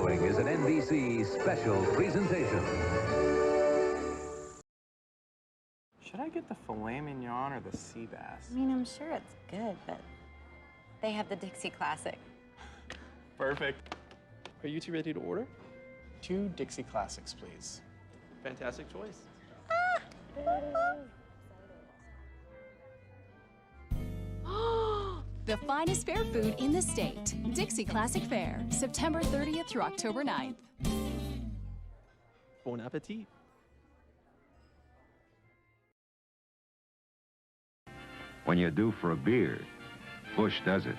following is an NBC special presentation. Should I get the filet mignon or the sea bass? I mean, I'm sure it's good, but they have the Dixie Classic. Perfect. Are you two ready to order? 2 Dixie Classics, please. Fantastic choice. The finest fair food in the state. Dixie Classic Fair, September 30th through October 9th. Bon appetit. When you're due for a beer, Bush does it.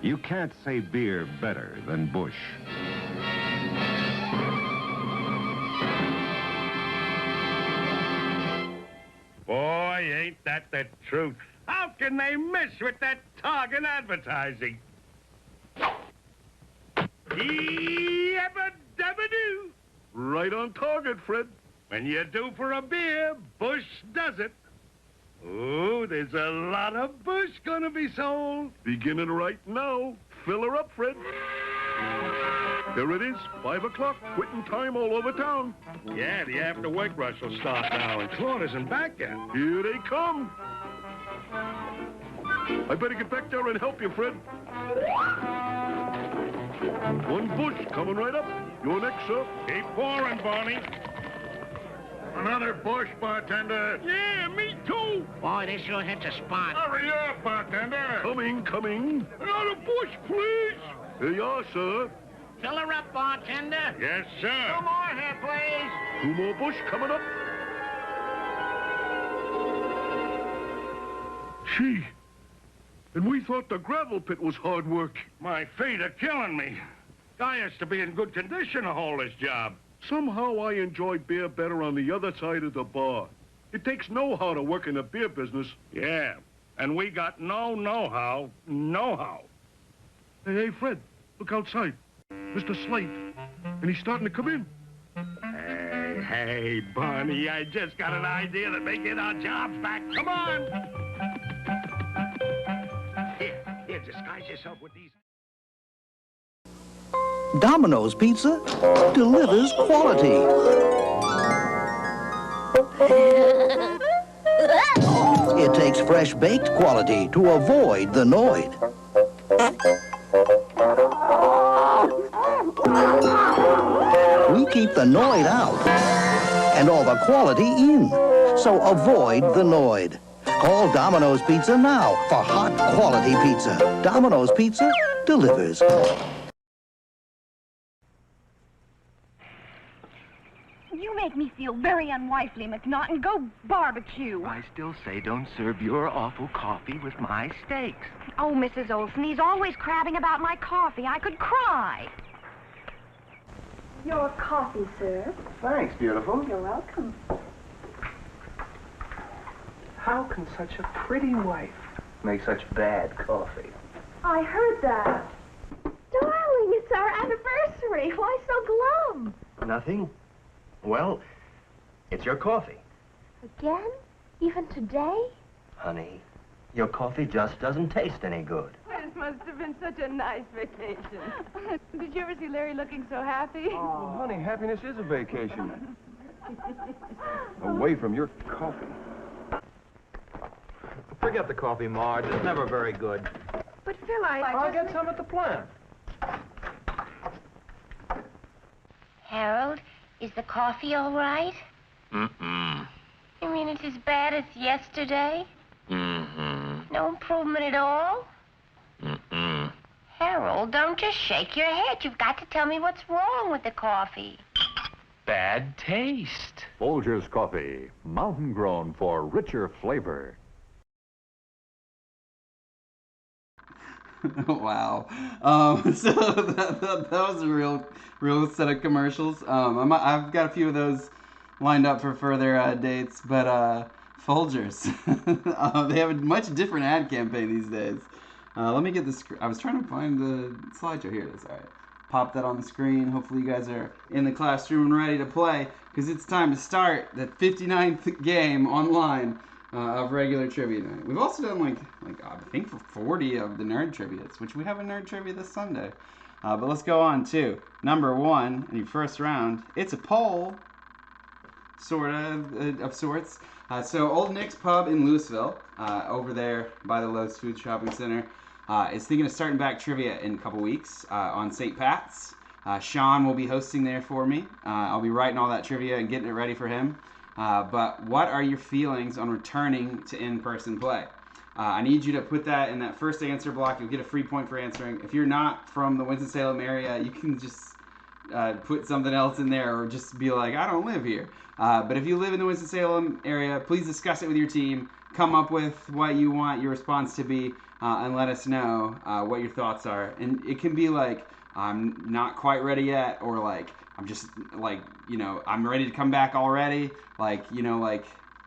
You can't say beer better than Bush. Boy, ain't that the truth. How can they miss with that target advertising? Yabba-dabba-doo. Right on target, Fred. When you're due for a beer, Bush does it. Oh, there's a lot of Bush gonna be sold. Beginning right now. Fill her up, Fred. There it is, 5 o'clock, quitting time all over town. Yeah, the after-work rush will start now, and Claude isn't back yet. Here they come. I better get back there and help you, Fred. One Bush coming right up. You're next, sir. Keep pouring, Barney. Another Bush, bartender. Yeah, me too. Boy, this sure hits a spot. Hurry up, bartender. Coming. Another Bush, please. Here you are, sir. Fill her up, bartender. Yes, sir. 2 more here, please. 2 more Bush coming up. Gee, and we thought the gravel pit was hard work. My feet are killing me. Guy has to be in good condition to hold his job. Somehow I enjoy beer better on the other side of the bar. It takes know-how to work in the beer business. Yeah, and we got no know-how. Hey, Fred, look outside. Mr. Slate, and he's starting to come in. Hey, Barney, I just got an idea that may get our jobs back. Come on! Here, disguise yourself with these... Domino's Pizza delivers quality. It takes fresh baked quality to avoid the Noid. We keep the Noid out and all the quality in, so avoid the Noid. Call Domino's Pizza now for hot quality pizza. Domino's Pizza delivers. You make me feel very unwifely, McNaughton. Go barbecue. I still say don't serve your awful coffee with my steaks. Oh, Mrs. Olson, he's always crabbing about my coffee. I could cry. Your coffee, sir. Thanks, beautiful. You're welcome. How can such a pretty wife make such bad coffee? I heard that. Darling, it's our anniversary. Why so glum? Nothing. Well, it's your coffee. Again? Even today? Honey, your coffee just doesn't taste any good. This must have been such a nice vacation. Did you ever see Larry looking so happy? Oh, honey, happiness is a vacation. Away from your coffee. Forget the coffee, Marge. It's never very good. But Phil, I'll get some at the plant. Harold, is the coffee all right? Mm-mm. You mean it's as bad as yesterday? Mm-hmm. No improvement at all? Mm-mm. Harold, don't just shake your head. You've got to tell me what's wrong with the coffee. Bad taste. Folgers Coffee, mountain grown for richer flavor. Wow. So that was a real set of commercials. I've got a few of those lined up for further dates, but Folgers, they have a much different ad campaign these days. Let me get this. I was trying to find the slideshow. Here it is. All right. Pop that on the screen. Hopefully you guys are in the classroom and ready to play, because it's time to start the 59th game online of regular trivia night. We've also done like I think for 40 of the nerd trivias, which we have a nerd trivia this Sunday. But let's go on to number 1 in your first round. It's a poll, sort of sorts. So Old Nick's Pub in Louisville, over there by the Lowe's Food Shopping Center, is thinking of starting back trivia in a couple weeks on St. Pat's. Sean will be hosting there for me. I'll be writing all that trivia and getting it ready for him. But what are your feelings on returning to in-person play? I need you to put that in that first answer block. You'll get a free point for answering. If you're not from the Winston-Salem area, you can just put something else in there or just be like, I don't live here. But if you live in the Winston-Salem area, please discuss it with your team. Come up with what you want your response to be and let us know what your thoughts are. And it can be like, I'm not quite ready yet, or like, I'm just like, I'm ready to come back already. Like,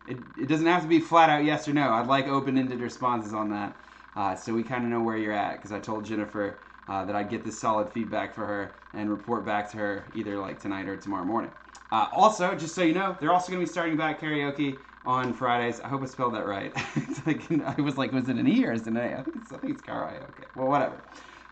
it doesn't have to be flat out yes or no. I'd like open-ended responses on that, so we kind of know where you're at, because I told Jennifer that I'd get this solid feedback for her and report back to her either like tonight or tomorrow morning. Also, just so you know, they're also going to be starting back karaoke on Fridays. I hope I spelled that right. I was like, was it an E or is it an A? I think it's karaoke. Well, whatever.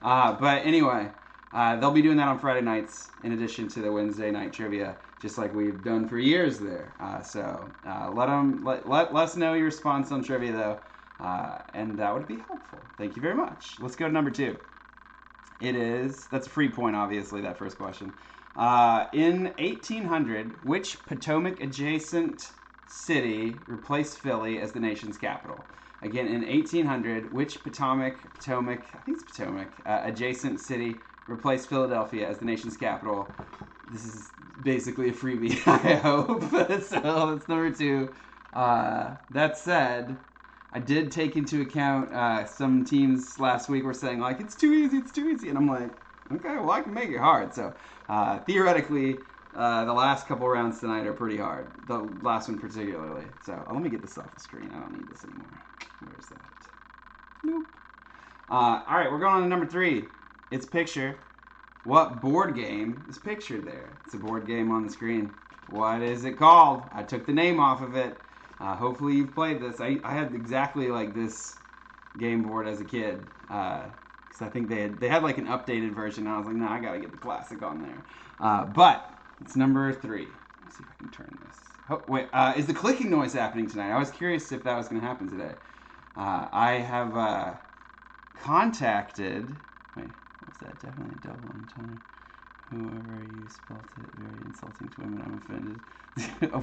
But anyway, they'll be doing that on Friday nights in addition to the Wednesday night trivia, just like we've done for years there. So let us know your response on trivia, though, and that would be helpful. Thank you very much. Let's go to number 2. That's a free point, obviously, that first question. In 1800, which Potomac-adjacent city replaced Philly as the nation's capital? Again, in 1800, which Potomac, adjacent city replaced Philadelphia as the nation's capital? This is basically a freebie, I hope. So that's number 2. That said, I did take into account some teams last week were saying, like, it's too easy. And I'm like, okay, well, I can make it hard. So theoretically, the last couple rounds tonight are pretty hard. The last one particularly. So let me get this off the screen. I don't need this anymore. Where's that? Nope. All right, we're going on to number 3. It's picture. What board game is pictured there? It's a board game on the screen. What is it called? I took the name off of it. Hopefully you've played this. I had exactly like this game board as a kid. Because I think they had like an updated version. And I was like, no, I got to get the classic on there. But it's number 3. Let's see if I can turn this. Oh, wait, is the clicking noise happening tonight? I was curious if that was going to happen today. I have contacted... Wait, what's that? Definitely a double entendre. Whoever you spelled it, very insulting to women. I'm offended.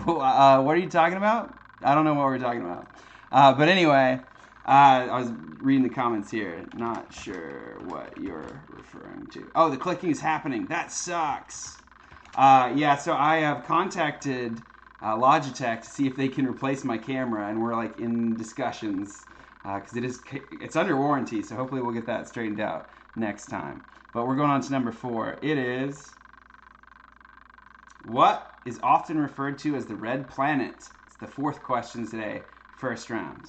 What are you talking about? I don't know what we're talking about. But anyway, I was reading the comments here. Not sure what you're referring to. Oh, the clicking is happening. That sucks. Yeah, so I have contacted Logitech to see if they can replace my camera, and we're like in discussions because it's under warranty. So hopefully we'll get that straightened out next time. But we're going on to number 4. It is, what is often referred to as the red planet? It's the 4th question today, first round.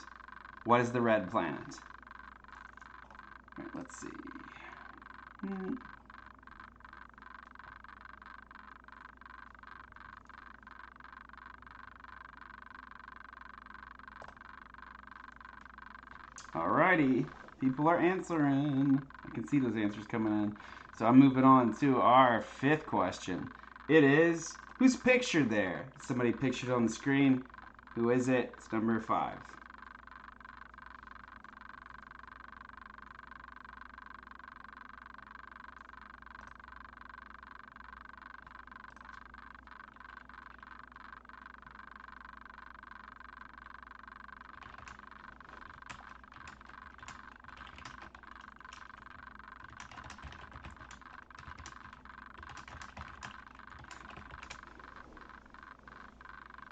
What is the red planet? All right, let's see. Alrighty, people are answering. I can see those answers coming in. So I'm moving on to our 5th question. It is, who's pictured there? Somebody pictured on the screen. Who is it? It's number 5.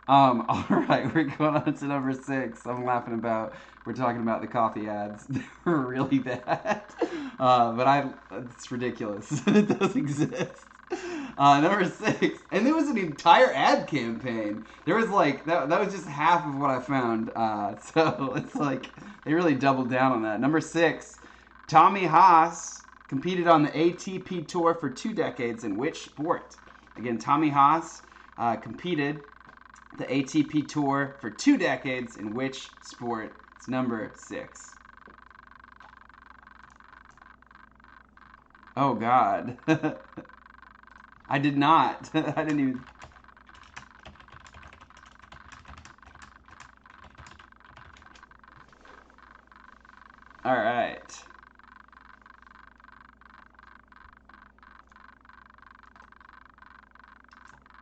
All right, we're going on to number 6. We're talking about the coffee ads. They're really bad. But it's ridiculous. It does exist. Number 6. And there was an entire ad campaign. There was like, that was just half of what I found. So it's like, they really doubled down on that. Number 6. Tommy Haas competed on the ATP Tour for 2 decades in which sport? Again, Tommy Haas competed the ATP Tour for 2 decades in which sport? It's number 6. Oh, God. I did not. I didn't even... All right.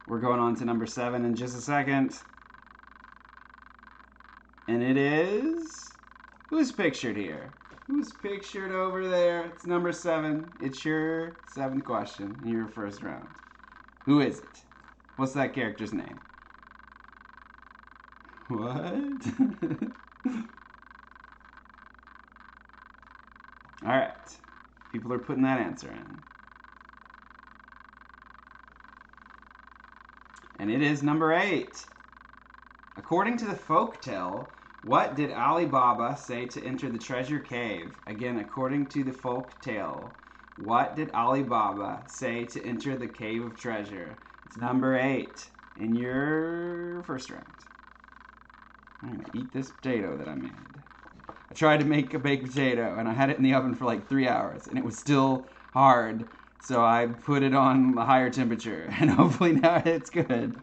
We're going on to number 7 in just a second. And it is... Who's pictured here? Who's pictured over there? It's number 7. It's your 7th question in your first round. Who is it? What's that character's name? What? Alright. People are putting that answer in. And it is number 8. According to the folktale, what did Ali Baba say to enter the treasure cave? Again, according to the folk tale, what did Ali Baba say to enter the cave of treasure? It's number 8 in your first round. I'm going to eat this potato that I made. I tried to make a baked potato, and I had it in the oven for like 3 hours, and it was still hard, so I put it on a higher temperature, and hopefully now it's good.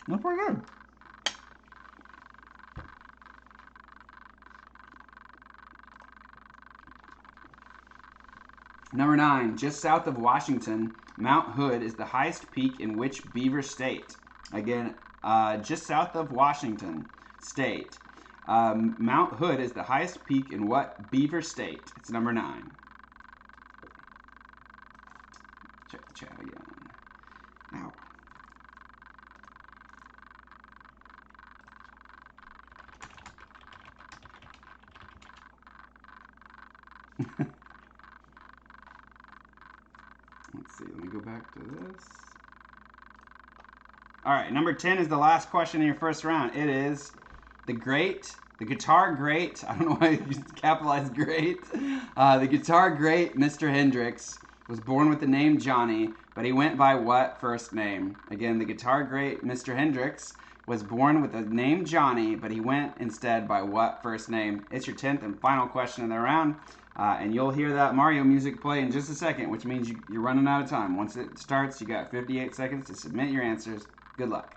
That's pretty good. Number 9, just south of Washington, Mount Hood is the highest peak in which Beaver State? Again, just south of Washington State. Mount Hood is the highest peak in what Beaver State? It's number 9. Check the chat again. Ow. Let's see, let me go back to this. All right, number 10 is the last question in your first round. It is the guitar great, I don't know why you capitalized great. The guitar great Mr. Hendrix was born with the name Johnny, but he went by what first name? Again, the guitar great Mr. Hendrix was born with the name Johnny, but he went instead by what first name? It's your 10th and final question of the round. And you'll hear that Mario music play in just a second, which means you're running out of time. Once it starts, you got 58 seconds to submit your answers. Good luck.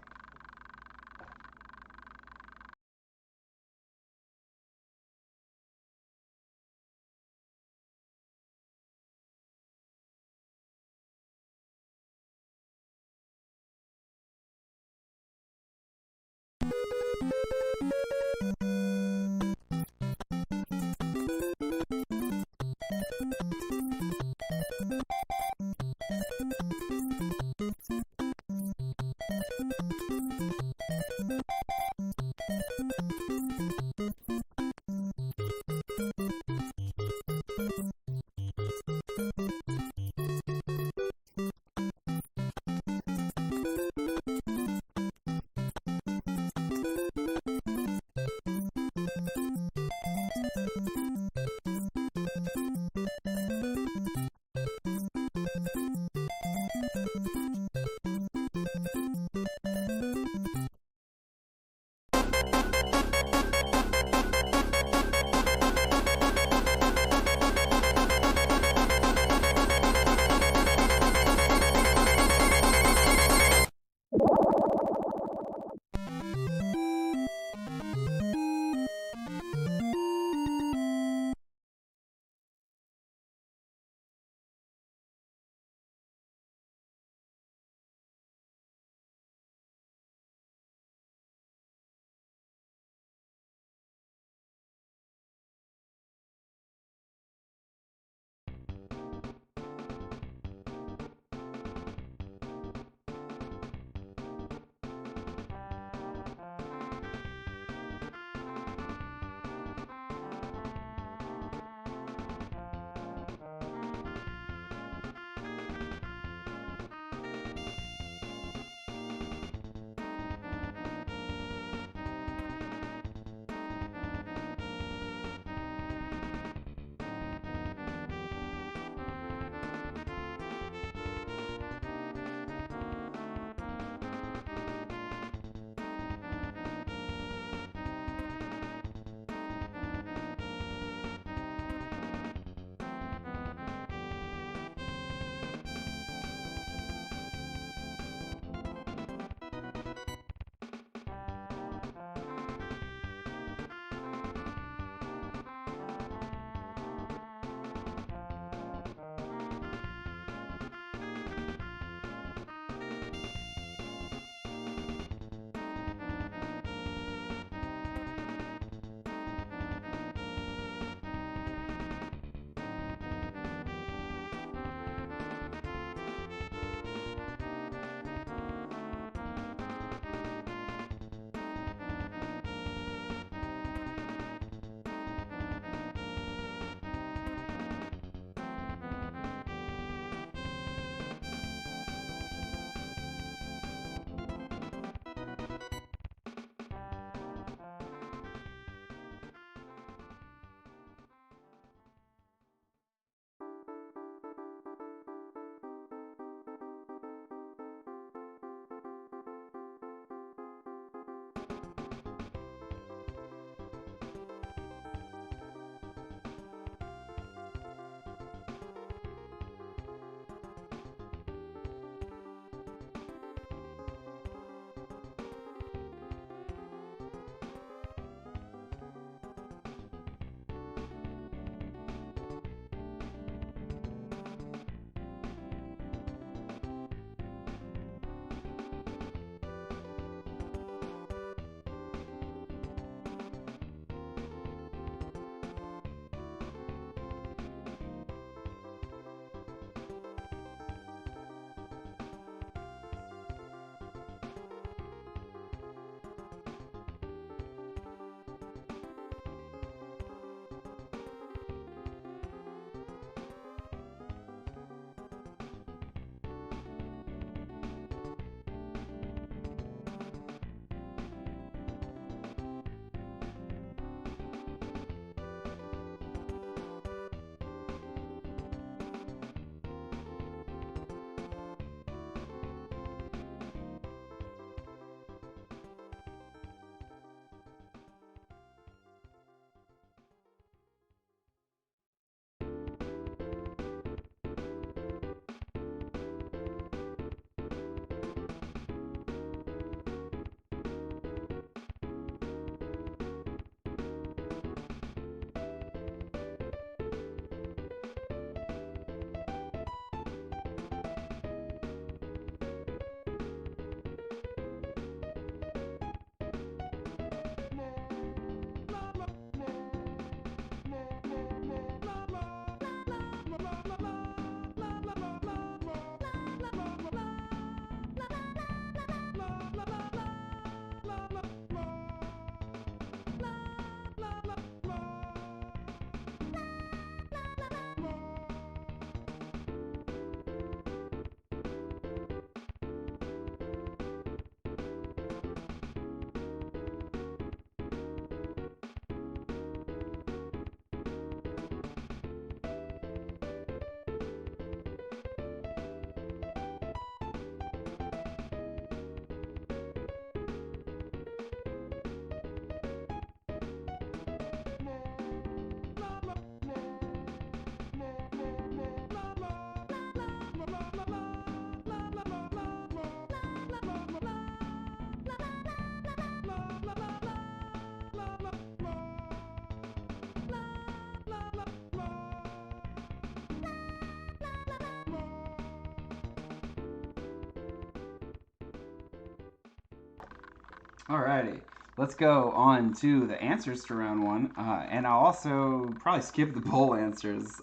Alrighty. Let's go on to the answers to round one. And I'll also probably skip the poll answers,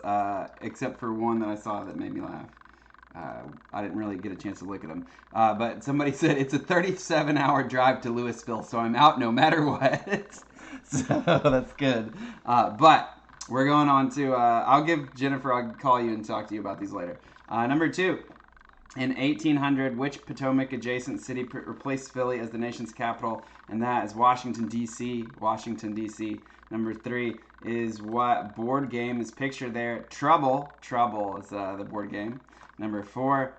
except for one that I saw that made me laugh. I didn't really get a chance to look at them. But somebody said it's a 37-hour drive to Louisville, so I'm out no matter what. So that's good. But we're going on to, I'll give Jennifer, I'll call you and talk to you about these later. Number 2. In 1800, which Potomac-adjacent city replaced Philly as the nation's capital? And that is Washington, D.C. Washington, D.C. Number 3 is what board game is pictured there? Trouble. Trouble is the board game. Number 4,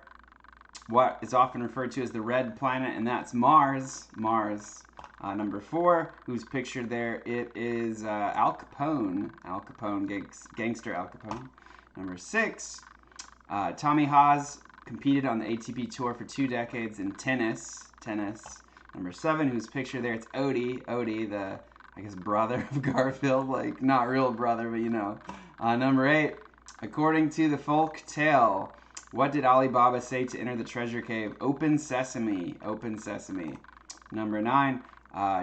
what is often referred to as the red planet? And that's Mars. Mars. Number 4, who's pictured there? It is Al Capone. Al Capone, gangster Al Capone. Number 6, Tommy Haas competed on the ATP Tour for 2 decades in tennis. Number 7, who's pictured there, it's Odie. Odie, the, I guess, brother of Garfield. Like, not real brother, but you know. Number 8, according to the folk tale, what did Ali Baba say to enter the treasure cave? Open sesame. Open sesame. Number 9,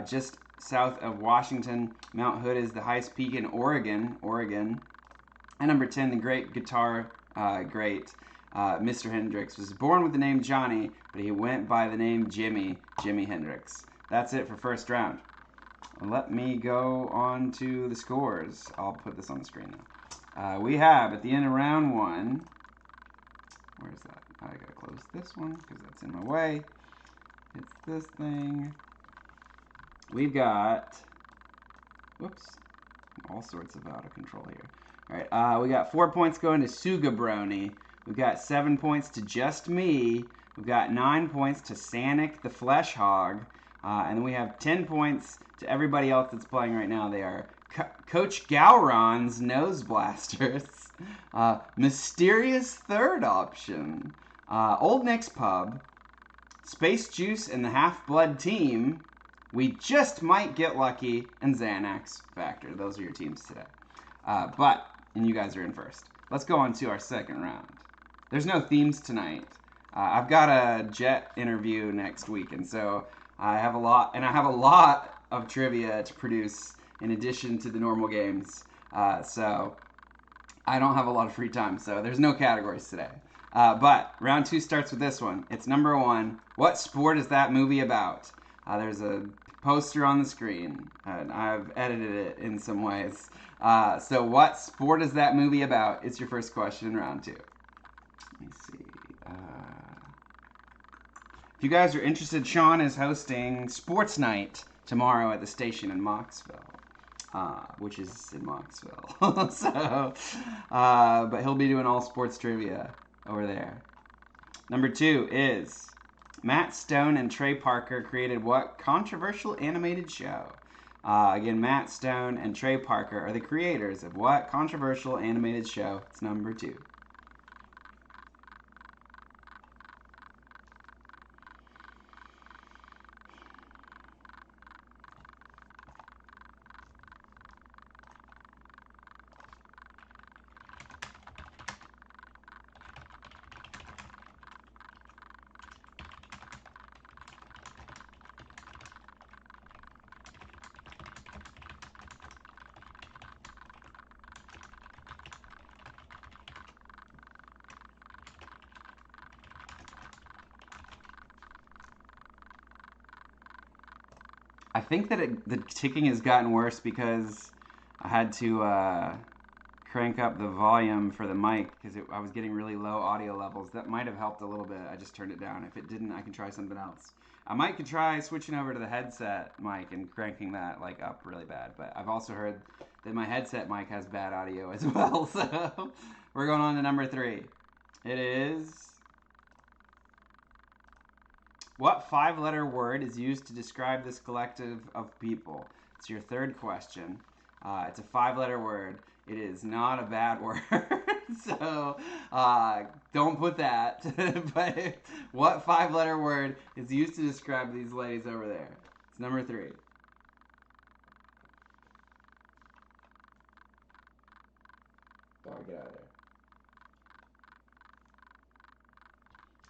just south of Washington, Mount Hood is the highest peak in Oregon. And number 10, the great guitar great Mr. Hendrix was born with the name Johnny, but he went by the name Jimi Hendrix. That's it for first round. Let me go on to the scores. I'll put this on the screen now. We have, at the end of round 1, where's that? I gotta close this one because that's in my way. It's this thing. We've got, whoops, all sorts of out of control here. All right, we got 4 points going to Suga Brony. We've got 7 points to Just Me. We've got 9 points to Sanic the Flesh Hog. And then we have 10 points to everybody else that's playing right now. They are Coach Gowron's Nose Blasters. Mysterious Third Option. Old Nick's Pub. Space Juice and the Half-Blood Team. We Just Might Get Lucky. And Xanax Factor. Those are your teams today. And you guys are in first. Let's go on to our second round. There's no themes tonight. I've got a Jet interview next week, and so I have a lot of trivia to produce in addition to the normal games. So I don't have a lot of free time, so there's no categories today. But round 2 starts with this one. It's number 1. What sport is that movie about? There's a poster on the screen, and I've edited it in some ways. So what sport is that movie about? It's your first question in round 2. Let me see. If you guys are interested, Sean is hosting Sports Night tomorrow at the station in Moxville, which is in Moxville. So, but he'll be doing all sports trivia over there. Number 2 is Matt Stone and Trey Parker created what controversial animated show? Again, Matt Stone and Trey Parker are the creators of what controversial animated show? It's number 2. I think that the ticking has gotten worse because I had to crank up the volume for the mic because I was getting really low audio levels. That might have helped a little bit. I just turned it down. If it didn't, I can try something else. I might could try switching over to the headset mic and cranking that like up really bad. But I've also heard that my headset mic has bad audio as well. So we're going on to number 3. It is... What 5-letter word is used to describe this collective of people? It's your third question. It's a 5-letter word. It is not a bad word. So don't put that. But what 5-letter word is used to describe these ladies over there? It's number 3. Sorry, get out of there.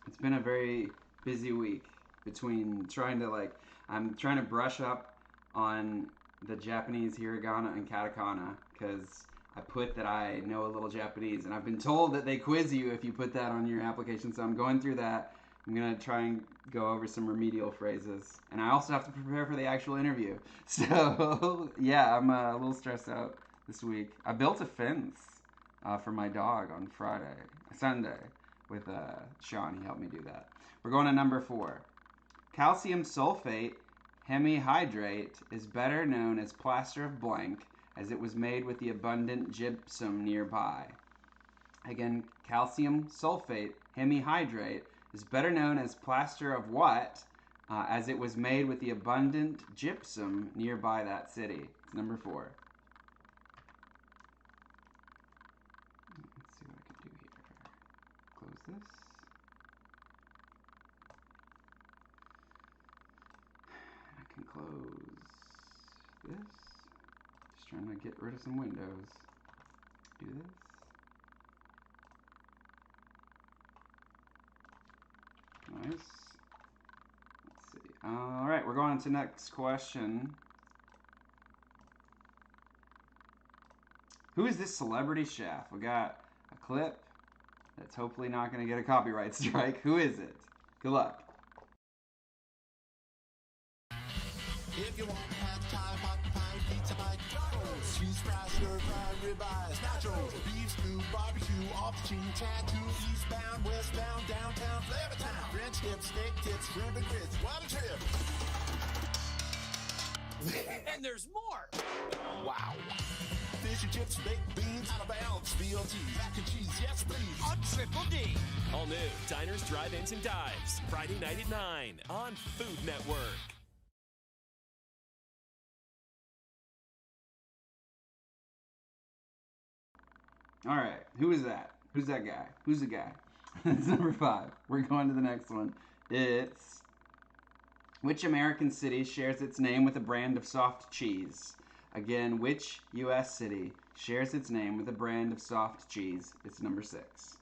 It's been a very busy week. between trying to I'm trying to brush up on the Japanese hiragana and katakana because I put that I know a little Japanese, and I've been told that they quiz you if you put that on your application, so I'm going through that. I'm going to try and go over some remedial phrases, and I also have to prepare for the actual interview. So, yeah, I'm a little stressed out this week. I built a fence for my dog on Sunday, with Sean. He helped me do that. We're going to number 4. Calcium sulfate hemihydrate is better known as plaster of blank, as it was made with the abundant gypsum nearby. Again, calcium sulfate hemihydrate is better known as plaster of what, as it was made with the abundant gypsum nearby that city. It's number 4. Let's see what I can do here. Close this. I can close this. Just trying to get rid of some windows. Do this. Nice. Let's see. All right, we're going on to next question. Who is this celebrity chef? We got a clip that's hopefully not going to get a copyright strike. Who is it? Good luck. If you want pad thai, hot pie, pizza, McDonald's, cheese fries, stir fry, ribeyes, nachos, beef stew, barbecue, off the chain, tattoo, eastbound, westbound, downtown, Flavortown, French tips, steak tips, shrimp and grits, what a trip! And there's more! Wow! Fish and chips, baked beans, out of bounds, BLT, mac and cheese, yes please! On Triple D! All new Diners, Drive-Ins, and Dives, Friday night at 9 on Food Network. All right, who is that? Who's that guy? Who's the guy? It's number 5. We're going to the next one. It's which American city shares its name with a brand of soft cheese? Again, which U.S. city shares its name with a brand of soft cheese? It's number 6.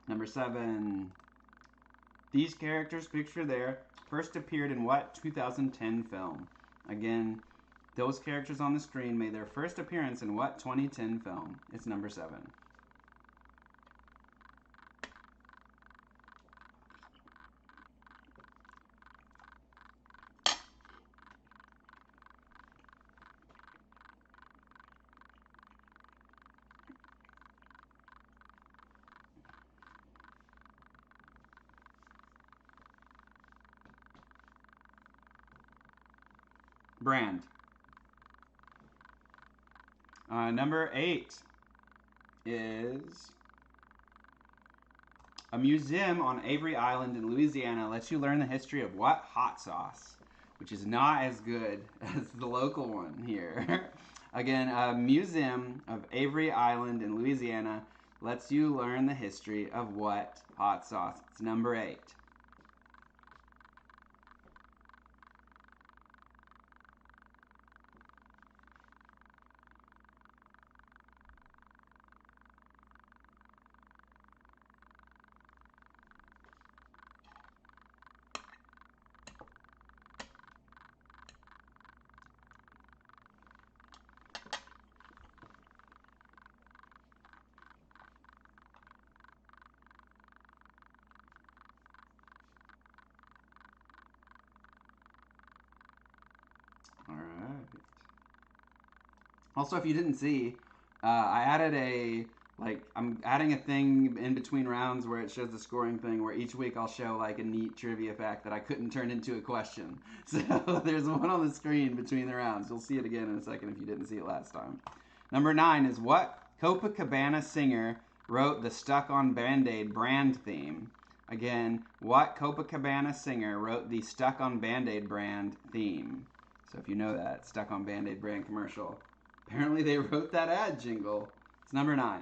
Number 7. These characters pictured there first appeared in what 2010 film? Again, those characters on the screen made their first appearance in what 2010 film? It's number 7. Brand. Number 8 is a museum on Avery Island in Louisiana lets you learn the history of what hot sauce, which is not as good as the local one here. Again, a museum of Avery Island in Louisiana lets you learn the history of what hot sauce. It's number 8. All right. Also, if you didn't see, I added I'm adding a thing in between rounds where it shows the scoring thing, where each week I'll show like a neat trivia fact that I couldn't turn into a question. So there's one on the screen between the rounds. You'll see it again in a second if you didn't see it last time. Number 9 is what Copacabana singer wrote the Stuck on Band-Aid brand theme? Again, what Copacabana singer wrote the Stuck on Band-Aid brand theme? So if you know that, Stuck on Band-Aid brand commercial. Apparently they wrote that ad jingle. It's number 9.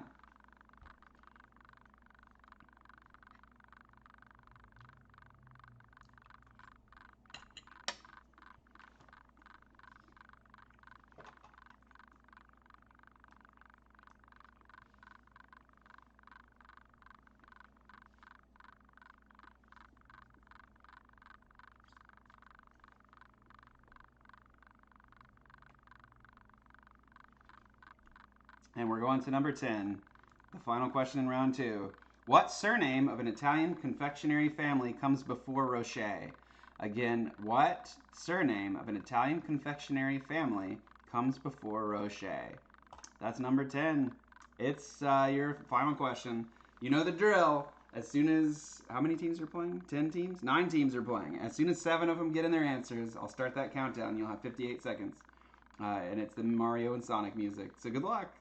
And we're going to number 10, the final question in round 2. What surname of an Italian confectionery family comes before Rocher? Again, what surname of an Italian confectionery family comes before Rocher? That's number 10. It's your final question. You know the drill. As soon as, how many teams are playing? 10 teams? 9 teams are playing. As soon as 7 of them get in their answers, I'll start that countdown. You'll have 58 seconds. And it's the Mario and Sonic music. So good luck.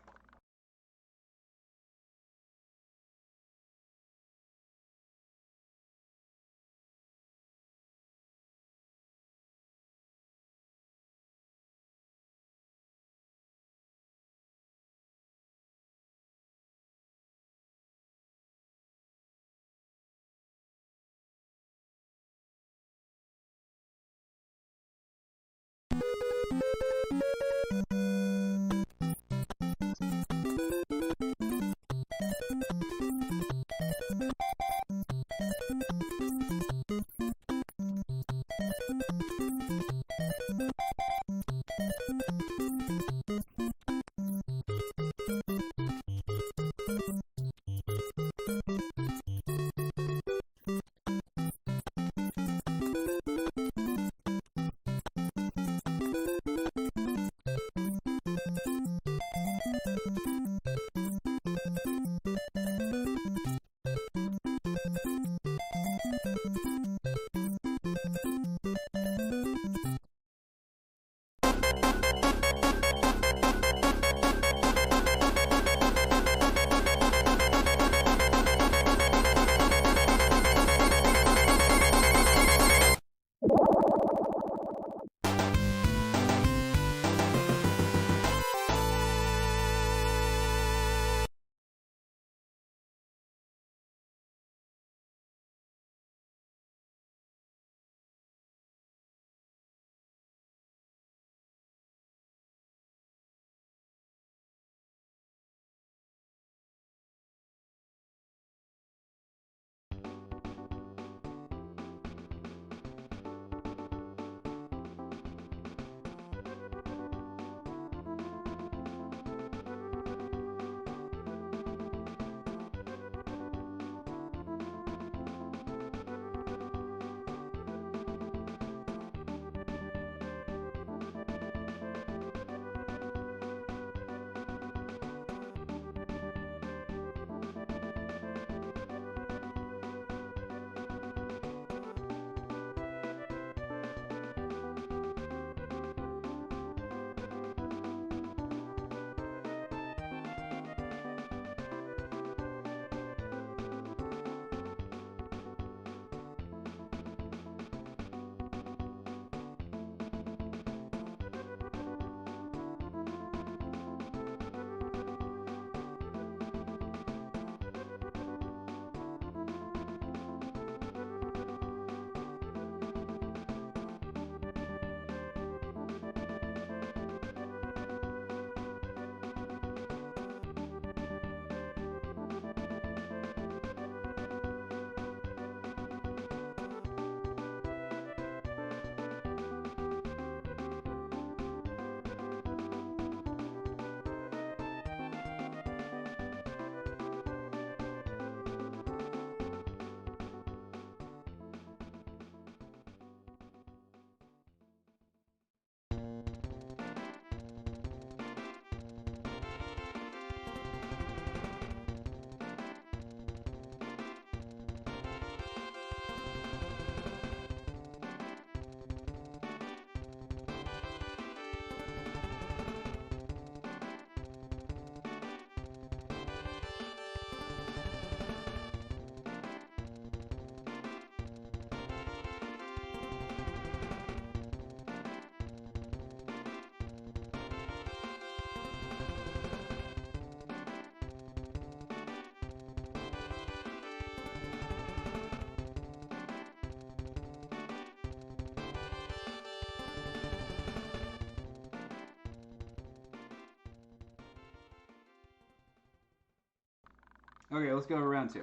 Okay, let's go to round 2.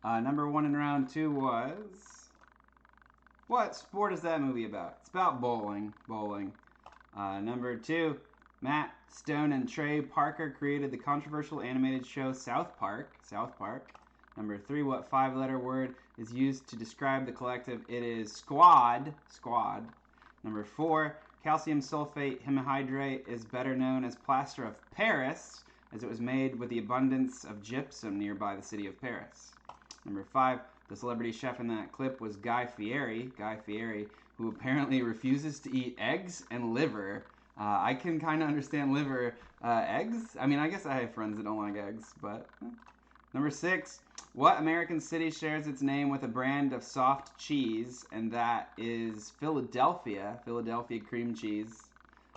Number 1 in round 2 was... What sport is that movie about? It's about bowling. Number 2, Matt Stone and Trey Parker created the controversial animated show South Park. Number 3, what 5-letter word is used to describe the collective? It is squad. Number 4, calcium sulfate hemihydrate is better known as plaster of Paris, as it was made with the abundance of gypsum nearby the city of Paris. Number 5, the celebrity chef in that clip was Guy Fieri, who apparently refuses to eat eggs and liver. I can kind of understand liver. Eggs? I mean, I guess I have friends that don't like eggs, but... Number 6, what American city shares its name with a brand of soft cheese, and that is Philadelphia cream cheese.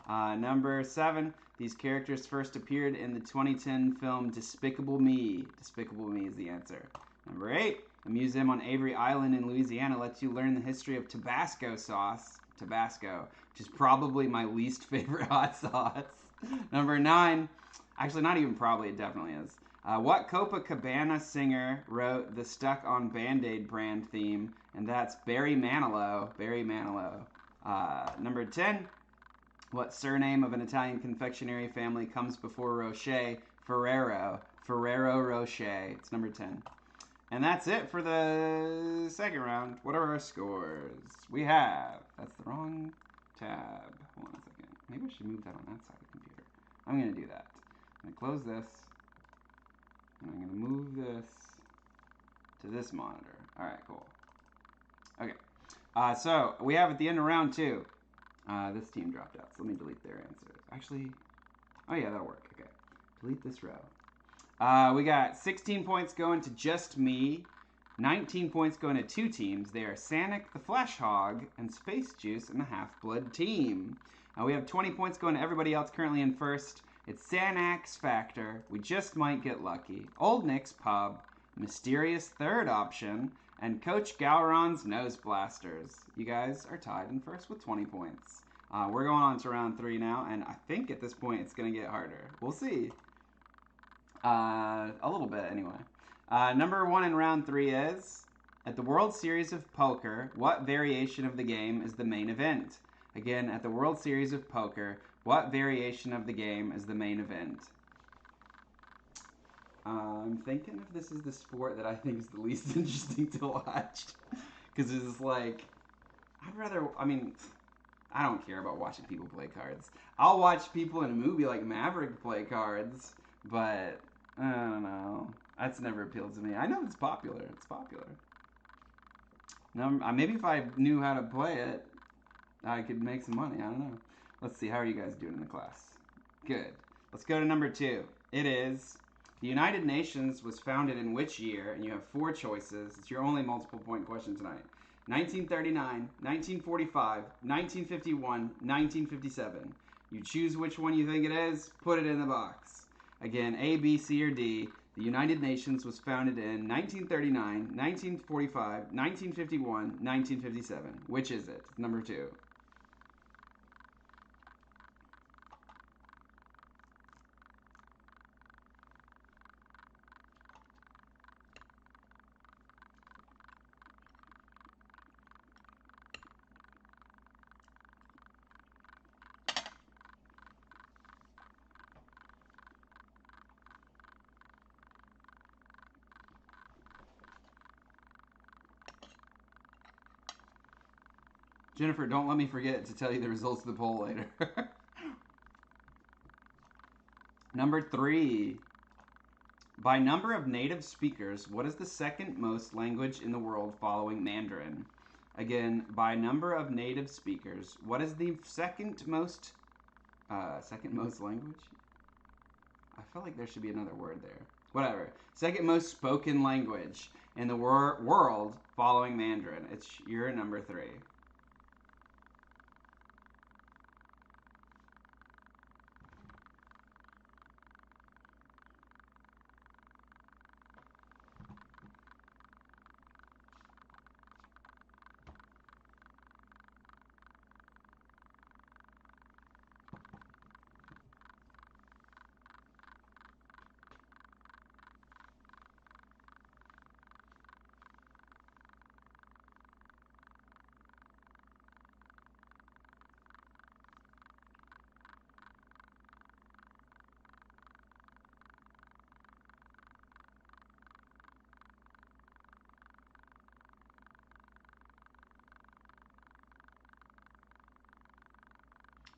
Number 7, these characters first appeared in the 2010 film Despicable Me. Despicable Me is the answer. Number 8, a museum on Avery Island in Louisiana lets you learn the history of Tabasco sauce. Tabasco, which is probably my least favorite hot sauce. Number 9, actually not even probably, it definitely is. What Copacabana singer wrote the Stuck on Band-Aid brand theme? And that's Barry Manilow. Number 10, what surname of an Italian confectionery family comes before Rocher? Ferrero Rocher. It's number 10. And that's it for the second round. What are our scores? We have... That's the wrong tab. Hold on a second. Maybe I should move that on that side of the computer. I'm going to do that. I'm going to close this. And I'm going to move this to this monitor. All right, cool. Okay. So we have at the end of round 2. This team dropped out, so let me delete their answers. Actually, oh yeah, that'll work. Okay. Delete this row. We got 16 points going to just me, 19 points going to 2 teams. They are Sanic the Flesh Hog and Space Juice and the Half-Blood team. We have 20 points going to everybody else currently in first. It's Sanax Factor, We Just Might Get Lucky, Old Nick's Pub, Mysterious Third Option, and Coach Gowron's Nose Blasters. You guys are tied in first with 20 points. We're going on to round 3 now, and I think at this point it's going to get harder. We'll see. A little bit, anyway. Number 1 in round 3 is, at the World Series of Poker, what variation of the game is the main event? Again, at the World Series of Poker, what variation of the game is the main event? I'm thinking if this is the sport that I think is the least interesting to watch. Because it's like, I don't care about watching people play cards. I'll watch people in a movie like Maverick play cards, but I don't know. That's never appealed to me. I know it's popular. Now, maybe if I knew how to play it, I could make some money. I don't know. Let's see. How are you guys doing in the class? Good. Let's go to number 2. It is, the United Nations was founded in which year? And you have 4 choices. It's your only multiple point question tonight. 1939, 1945, 1951, 1957. You choose which one you think it is, put it in the box. Again, A, B, C, or D. The United Nations was founded in 1939, 1945, 1951, 1957. Which is it? Number 2. Jennifer, don't let me forget to tell you the results of the poll later. Number 3. By number of native speakers, what is the second most language in the world following Mandarin? Again, by number of native speakers, what is the second most language? I feel like there should be another word there. Whatever. Second most spoken language in the world following Mandarin. It's your number 3.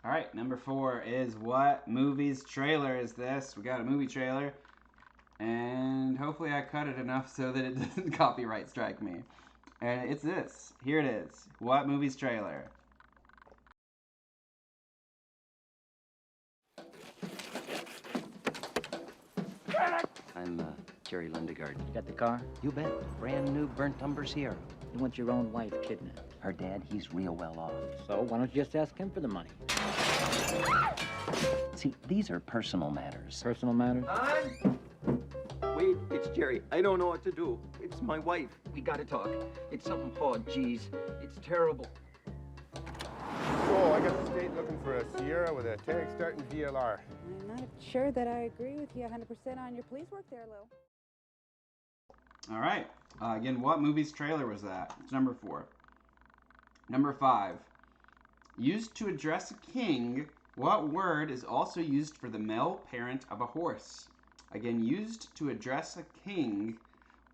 All right, number 4 is what movie's trailer is this? We got a movie trailer, and hopefully I cut it enough so that it doesn't copyright strike me. And it's this. Here it is. What movie's trailer? I'm Jerry Lundegaard. You got the car? You bet. Brand new burnt umber Sierra. You want your own wife kidnapped. Her dad, he's real well off. So why don't you just ask him for the money? See, these are personal matters. Personal matters? Wait, it's Jerry. I don't know what to do. It's my wife. We gotta talk. It's something hard, geez. It's terrible. So, I got the state looking for a Sierra with a tag starting VLR. I'm not sure that I agree with you 100% on your police work there, Lou. All right. Again, what movie's trailer was that? It's number 4. Number 5. Used to address a king, what word is also used for the male parent of a horse? Again, used to address a king,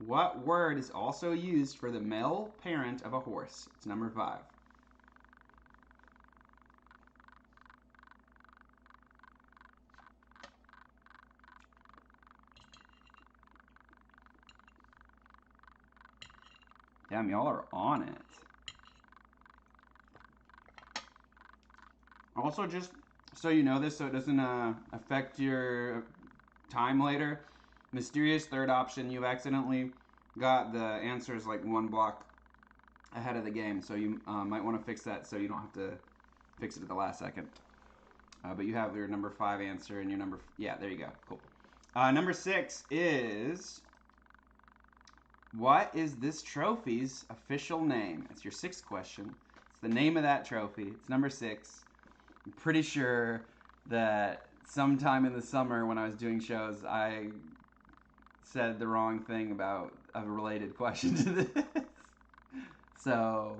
what word is also used for the male parent of a horse? It's number 5. Damn, y'all are on it. Also, just so you know this, so it doesn't affect your time later, mysterious third option, you accidentally got the answers like 1 block ahead of the game, so you might want to fix that so you don't have to fix it at the last second. But you have your number 5 answer and your number... yeah, there you go. Cool. Number 6 is... what is this trophy's official name? It's your 6th question. It's the name of that trophy. It's number 6. I'm pretty sure that sometime in the summer when I was doing shows, I said the wrong thing about a related question to this. So,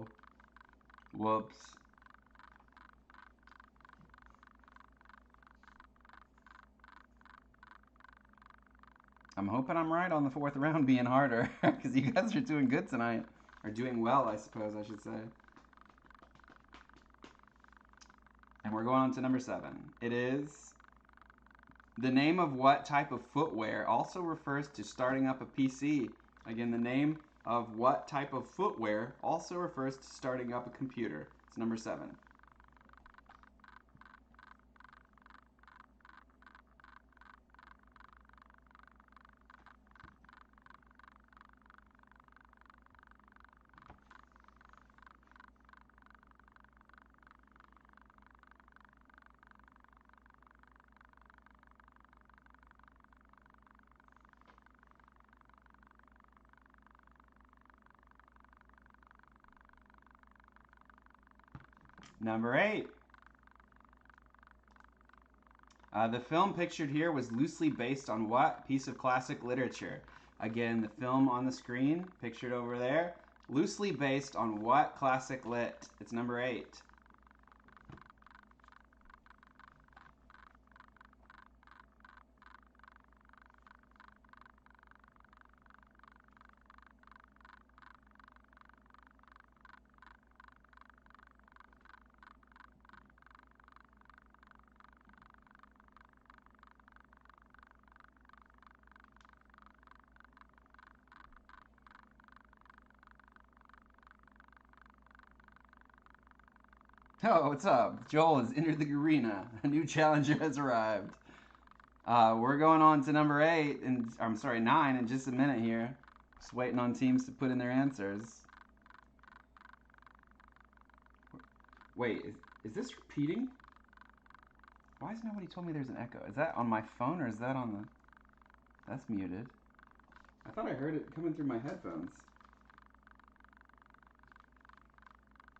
whoops. I'm hoping I'm right on the 4th round being harder, because you guys are doing good tonight. Or doing well, I suppose I should say. And we're going on to number 7. It is... the name of what type of footwear also refers to starting up a PC? Again, the name of what type of footwear also refers to starting up a computer. It's number 7. Number 8. The film pictured here was loosely based on what piece of classic literature? Again, the film on the screen, pictured over there, loosely based on what classic lit? It's number 8. Oh, what's up? Joel has entered the arena. A new challenger has arrived. We're going on to number 8, and I'm sorry, 9 in just a minute here. Just waiting on teams to put in their answers. Wait, is this repeating? Why has nobody told me there's an echo? Is that on my phone or is that on the... that's muted. I thought I heard it coming through my headphones.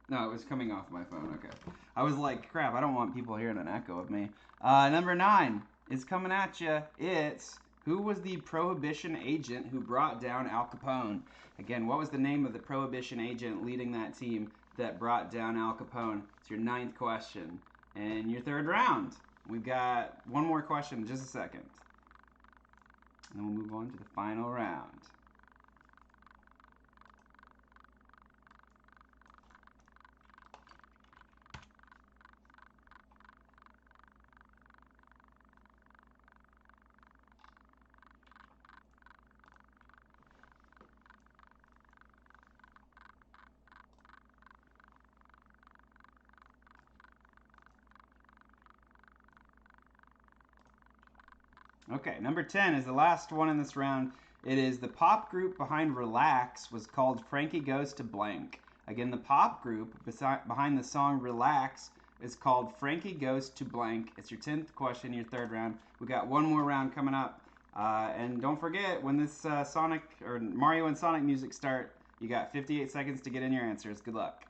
No, it was coming off my phone, okay. I was like, crap, I don't want people hearing an echo of me. Number 9 is coming at you. It's, who was the Prohibition agent who brought down Al Capone? Again, what was the name of the Prohibition agent leading that team that brought down Al Capone? It's your 9th question. And your 3rd round. We've got one more question in just a second. And then we'll move on to the final round. Okay, number 10 is the last one in this round. It is the pop group behind Relax was called Frankie Goes to Blank. Again, the pop group behind the song Relax is called Frankie Goes to Blank. It's your 10th question, your third round. We got one more round coming up. And don't forget, when this Sonic or Mario and Sonic music start, you got 58 seconds to get in your answers. Good luck.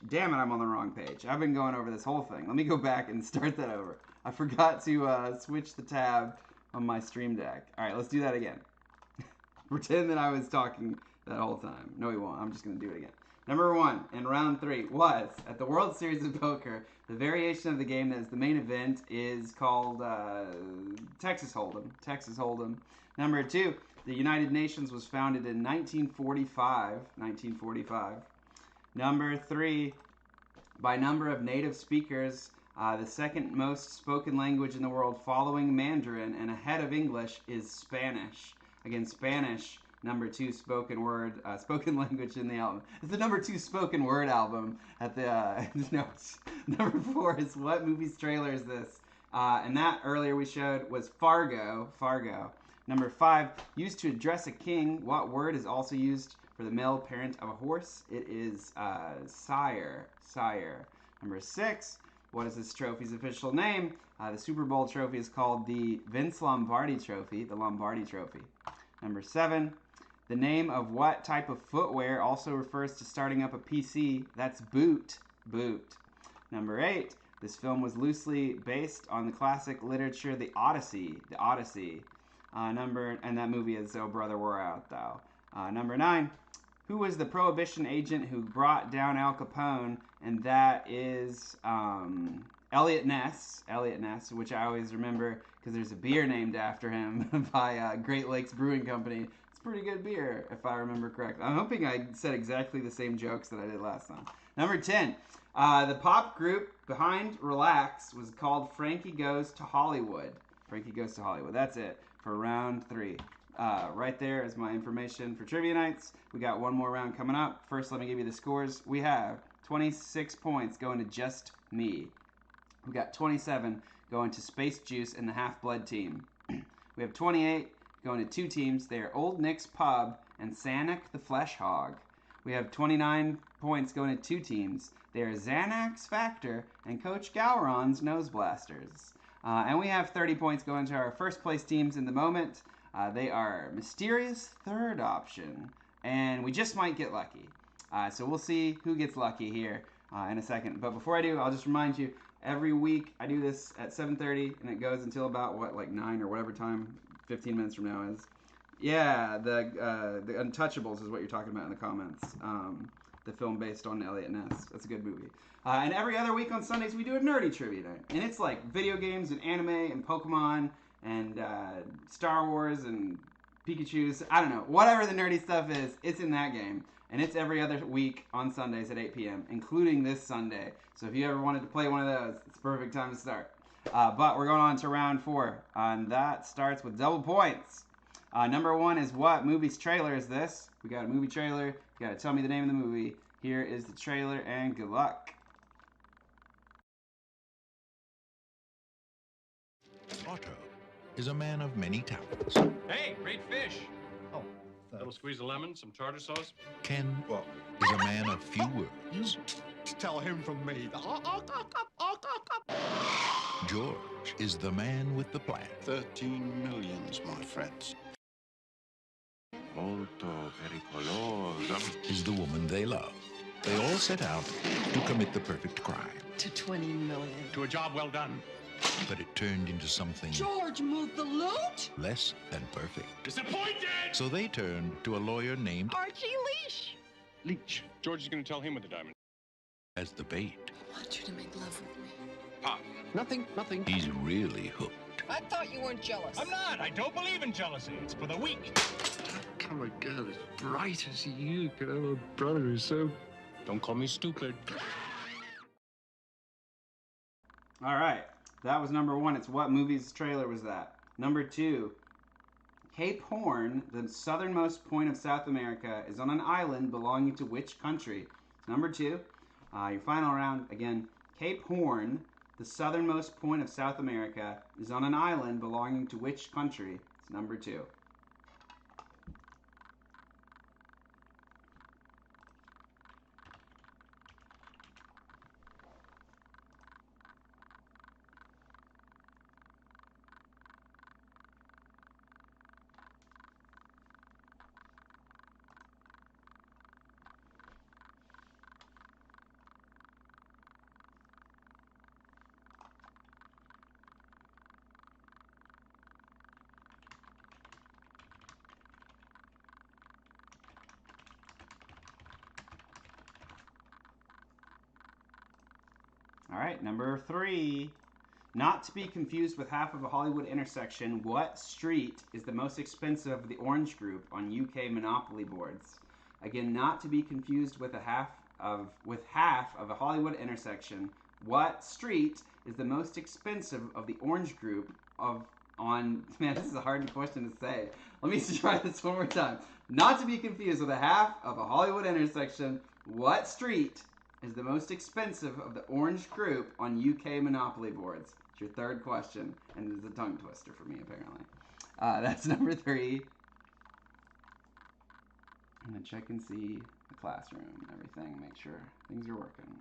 Damn it, I'm on the wrong page. I've been going over this whole thing. Let me go back and start that over. I forgot to switch the tab on my Stream Deck. All right, let's do that again. Pretend that I was talking that whole time. No, we won't. I'm just going to do it again. Number 1 in round 3 was, at the World Series of Poker, the variation of the game that is the main event is called Texas Hold'em. Texas Hold'em. Number 2, the United Nations was founded in 1945. 1945. Number 3, by number of native speakers, the second most spoken language in the world following Mandarin and ahead of English is Spanish. Again, Spanish, number 2 spoken language in the album. It's the number 2 spoken word album at the notes. Number 4 is what movie's trailer is this? And that earlier we showed was Fargo. Fargo. Number 5, used to address a king. What word is also used for the male parent of a horse? It is sire. Sire. Number 6, what is this trophy's official name? The Super Bowl trophy is called the Vince Lombardi Trophy. The Lombardi Trophy. Number 7, the name of what type of footwear also refers to starting up a PC? That's boot. Boot. Number 8, this film was loosely based on the classic literature The Odyssey. The Odyssey. And that movie is Oh Brother Where Art Thou. Number 9, who was the Prohibition agent who brought down Al Capone? And that is Elliot Ness. Elliot Ness, which I always remember because there's a beer named after him by Great Lakes Brewing Company. It's pretty good beer, if I remember correctly. I'm hoping I said exactly the same jokes that I did last time. Number 10, the pop group behind Relax was called Frankie Goes to Hollywood. Frankie Goes to Hollywood. That's it for round 3. Right there is my information for Trivia Nights. We got one more round coming up. First, let me give you the scores. We have 26 points going to just me. We got 27 going to Space Juice and the Half-Blood team. We have 28 going to 2 teams. They are Old Nick's Pub and Sanic the Flesh Hog. We have 29 points going to 2 teams. They are Xanax Factor and Coach Gowron's Nose Blasters. And we have 30 points going to our first place teams in the moment. They are Mysterious Third Option, and we just might get lucky. So we'll see who gets lucky here in a second. But before I do, I'll just remind you, every week I do this at 7:30, and it goes until about, 9 or whatever time 15 minutes from now is. Yeah, the Untouchables is what you're talking about in the comments. The film based on Elliot Ness. That's a good movie. And every other week on Sundays, we do a nerdy trivia night. And it's like video games and anime and Pokemon and Star Wars and Pikachu's. I don't know. Whatever the nerdy stuff is, it's in that game. And it's every other week on Sundays at 8 p.m., including this Sunday. So if you ever wanted to play one of those, it's the perfect time to start. But we're going on to round 4. And that starts with double points. Number 1 is what movie's trailer is this? We got a movie trailer. You got to tell me the name of the movie. Here is the trailer, and good luck. Otto is a man of many talents. Hey, great fish. Oh, a little squeeze of lemon, some tartar sauce. Ken is a man of few words. Tell him from me. George is the man with the plan. 13 millions, my friends. Molto pericolosa is the woman they love. They all set out to commit the perfect crime. To 20 million. To a job well done. But it turned into something George moved the loot? less than perfect. Disappointed! So they turned to a lawyer named Archie Leash. Leach. George is going to tell him with the diamond. as the bait. I want you to make love with me. Pop. Nothing. He's really hooked. I thought you weren't jealous. I'm not. I don't believe in jealousy. It's for the weak. Come a girl as bright as you could have a brother who's so... Don't call me stupid. All right. That was number 1. It's what movie's trailer was that? Number 2. Cape Horn, the southernmost point of South America, is on an island belonging to which country? It's number 2. Your final round, again, Cape Horn, the southernmost point of South America, is on an island belonging to which country? It's number 2. All right, number 3. Not to be confused with half of a Hollywood intersection, what street is the most expensive of the Orange Group on UK Monopoly boards? Again, not to be confused with half of a Hollywood intersection, what street is the most expensive of the Orange Group on... Man, this is a hard question to say. Let me try this one more time. Not to be confused with half of a Hollywood intersection, what street is the most expensive of the Orange Group on UK Monopoly boards? It's your third question, and it's a tongue twister for me, apparently. That's number 3. I'm going to check and see the classroom and everything, make sure things are working.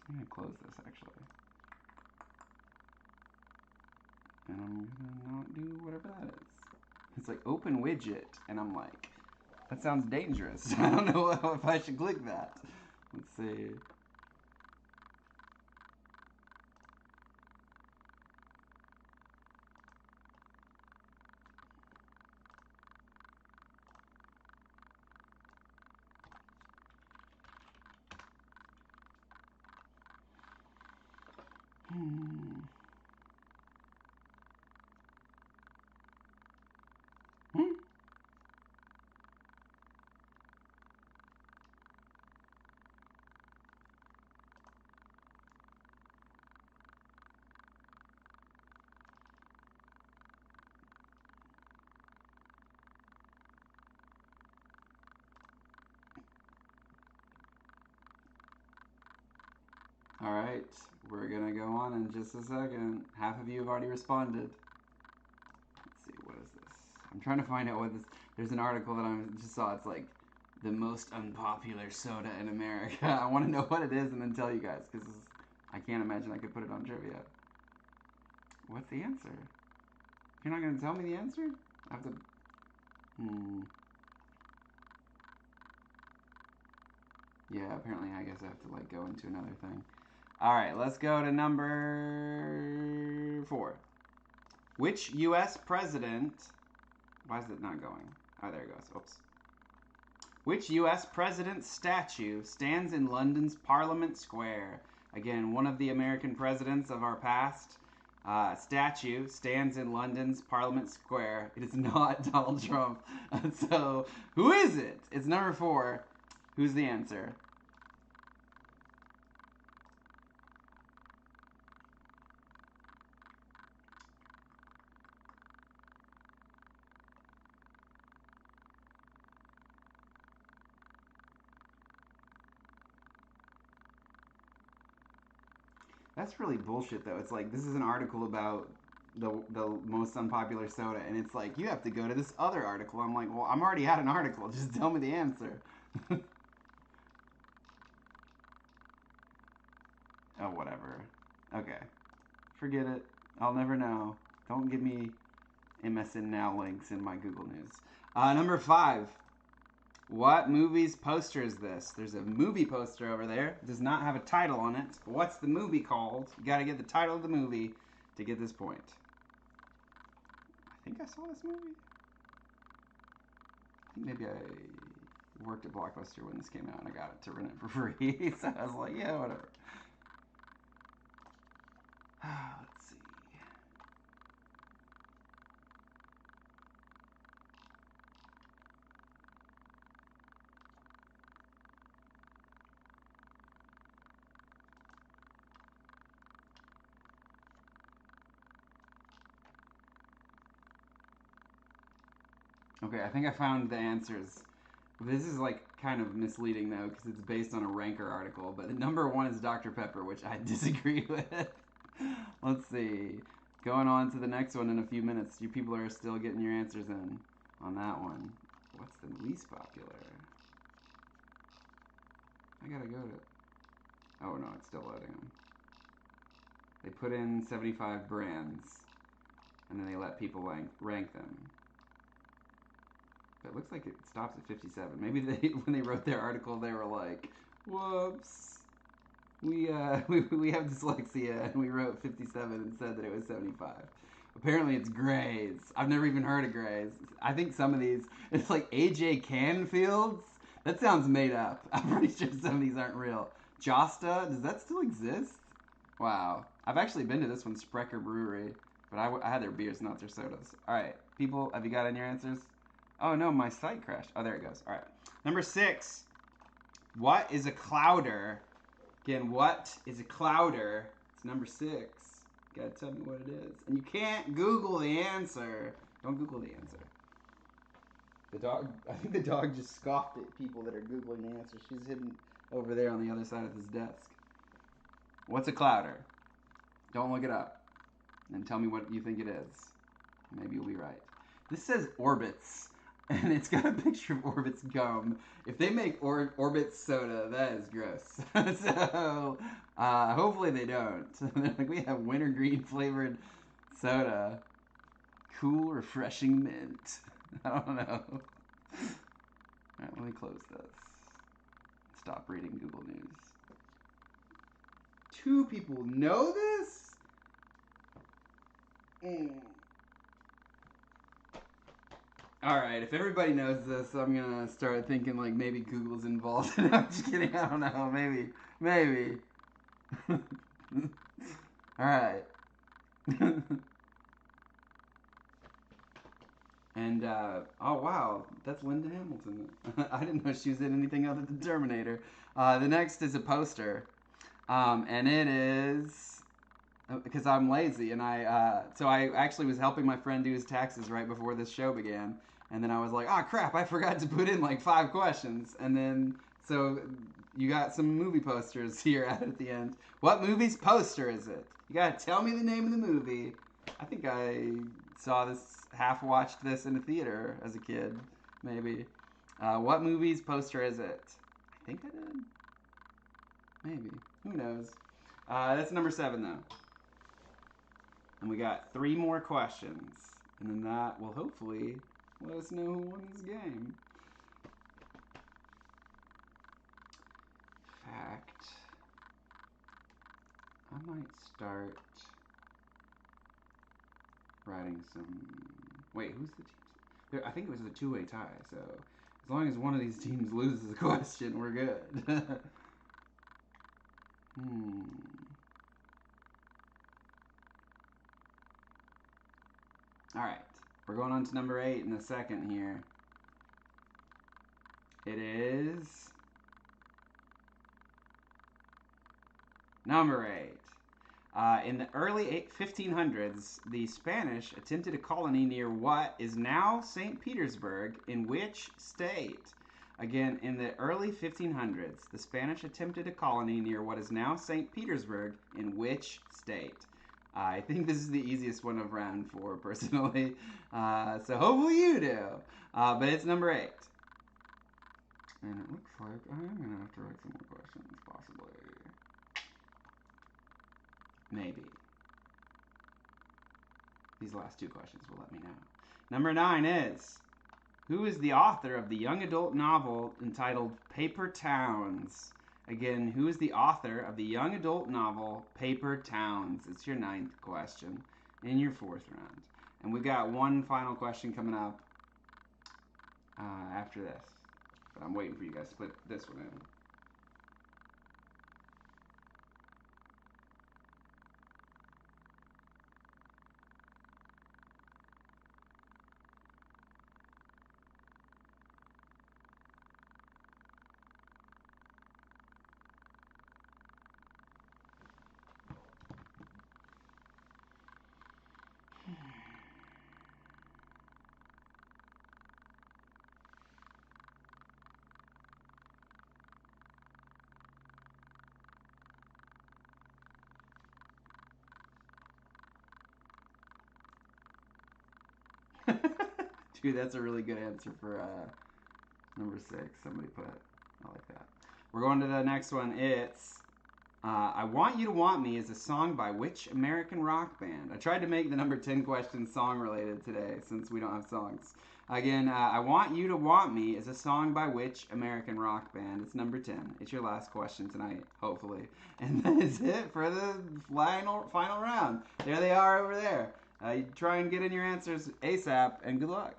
I'm going to close this, actually. And I'm going to not do whatever that is. It's like open widget, and I'm like, that sounds dangerous. I don't know if I should click that. Let's see. All right, we're gonna go on in just a second. Half of you have already responded. Let's see, what is this? I'm trying to find out what this... There's an article that I just saw. It's like, the most unpopular soda in America. I want to know what it is and then tell you guys, because I can't imagine I could put it on trivia. What's the answer? You're not gonna tell me the answer? I have to... Yeah, apparently I guess I have to like go into another thing. Alright, let's go to number 4. Which U.S. president... Why is it not going? Oh, there it goes. Oops. Which U.S. president's statue stands in London's Parliament Square? Again, one of the American presidents of our past. Statue stands in London's Parliament Square. It is not Donald Trump. So, who is it? It's number 4. Who's the answer? That's really bullshit, though. It's like, this is an article about the most unpopular soda, and it's like, you have to go to this other article. I'm like, well, I'm already had an article. Just tell me the answer. Oh, whatever. Okay. Forget it. I'll never know. Don't give me MSN Now links in my Google News. Number 5. What movie's poster is this? There's a movie poster over there. It does not have a title on it. What's the movie called? You gotta get the title of the movie to get this point. I think I saw this movie. I think maybe I worked at Blockbuster when this came out and I got it to rent it for free. So I was like, yeah, whatever. Let's see. Okay, I think I found the answers. This is like kind of misleading though, because it's based on a Ranker article, but the number 1 is Dr. Pepper, which I disagree with. Let's see. Going on to the next one in a few minutes. You people are still getting your answers in on that one. What's the least popular? I gotta go to... Oh no, it's still loading them. They put in 75 brands, and then they let people rank them. But it looks like it stops at 57. Maybe they, when they wrote their article, they were like, whoops. We have dyslexia, and we wrote 57 and said that it was 75. Apparently it's Grays. I've never even heard of Grays. I think some of these, it's like AJ Canfield's. That sounds made up. I'm pretty sure some of these aren't real. Josta, does that still exist? Wow. I've actually been to this one, Sprecher Brewery, but I had their beers, not their sodas. All right, people, have you got any answers? Oh no, my site crashed. Oh, there it goes. All right. Number 6. What is a clouder? Again, what is a clouder? It's number 6. You gotta tell me what it is. And you can't Google the answer. Don't Google the answer. The dog, I think the dog just scoffed at people that are Googling the answer. She's hidden over there on the other side of his desk. What's a clouder? Don't look it up. And tell me what you think it is. Maybe you'll be right. This says Orbitz, and it's got a picture of Orbitz gum. If they make Orbitz soda, that is gross. So, hopefully they don't. They're like, we have wintergreen flavored soda. Cool, refreshing mint. I don't know. Alright, let me close this. Stop reading Google News. 2 people know this? Alright, if everybody knows this, I'm gonna start thinking like maybe Google's involved. I'm just kidding, I don't know. Maybe. Alright. And, oh wow, that's Linda Hamilton. I didn't know she was in anything other than Terminator. The next is a poster. And it is, because I'm lazy, and so I actually was helping my friend do his taxes right before this show began. And then I was like, oh crap, I forgot to put in like 5 questions. And then, so you got some movie posters here at the end. What movie's poster is it? You gotta tell me the name of the movie. I think I saw this, half-watched this in a theater as a kid, maybe. What movie's poster is it? I think I did. Maybe. Who knows? That's number 7, though. And we got 3 more questions. And then that will hopefully let us know who won this game. Fact. I might start writing some... Wait, who's the team? I think it was a 2-way tie, so as long as one of these teams loses a question, we're good. Alright, we're going on to number 8 in a second here. It is... number 8. In the early 1500s, the Spanish attempted a colony near what is now St. Petersburg, in which state? Again, in the early 1500s, the Spanish attempted a colony near what is now St. Petersburg, in which state? I think this is the easiest one of round 4, personally. So hopefully you do. But it's number 8. And it looks like I'm going to have to write some more questions, possibly. Maybe. These last 2 questions will let me know. Number 9 is, who is the author of the young adult novel entitled Paper Towns? Again, who is the author of the young adult novel Paper Towns? It's your 9th question in your 4th round. And we got one final question coming up after this. But I'm waiting for you guys to put this one in. Dude, that's a really good answer for number 6. Somebody put. I like that. We're going to the next one. It's I Want You to Want Me is a song by which American rock band? I tried to make the number 10 question song related today since we don't have songs. Again, I Want You to Want Me is a song by which American rock band? It's number 10. It's your last question tonight, hopefully. And that is it for the final round. There they are over there. You try and get in your answers ASAP, and good luck.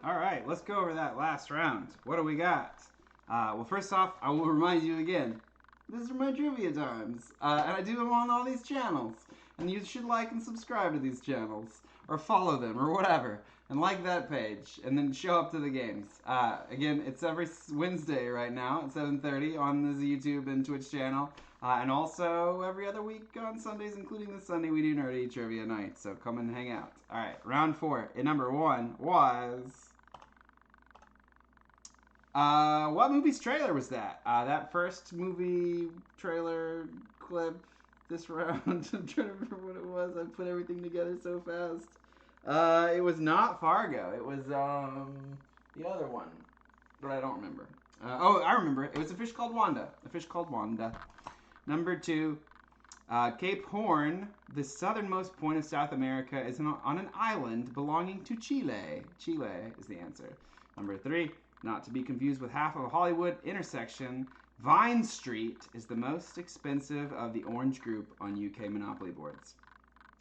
All right, let's go over that last round. What do we got? Well, first off, I will remind you again, these are my trivia times, and I do them on all these channels. And you should like and subscribe to these channels, or follow them, or whatever, and like that page, and then show up to the games. Again, it's every Wednesday right now at 7:30 on the YouTube and Twitch channel, and also every other week on Sundays, including this Sunday, we do Nerdy Trivia Night, so come and hang out. All right, round 4. And number 1 was... what movie's trailer was that? That first movie trailer clip this round. I'm trying to remember what it was. I put everything together so fast. It was not Fargo. It was, the other one. But I don't remember. Oh, I remember it. It was A Fish Called Wanda. A Fish Called Wanda. Number 2. Cape Horn, the southernmost point of South America, is on an island belonging to Chile. Chile is the answer. Number 3. Not to be confused with half of Hollywood intersection, Vine Street is the most expensive of the Orange Group on UK Monopoly boards.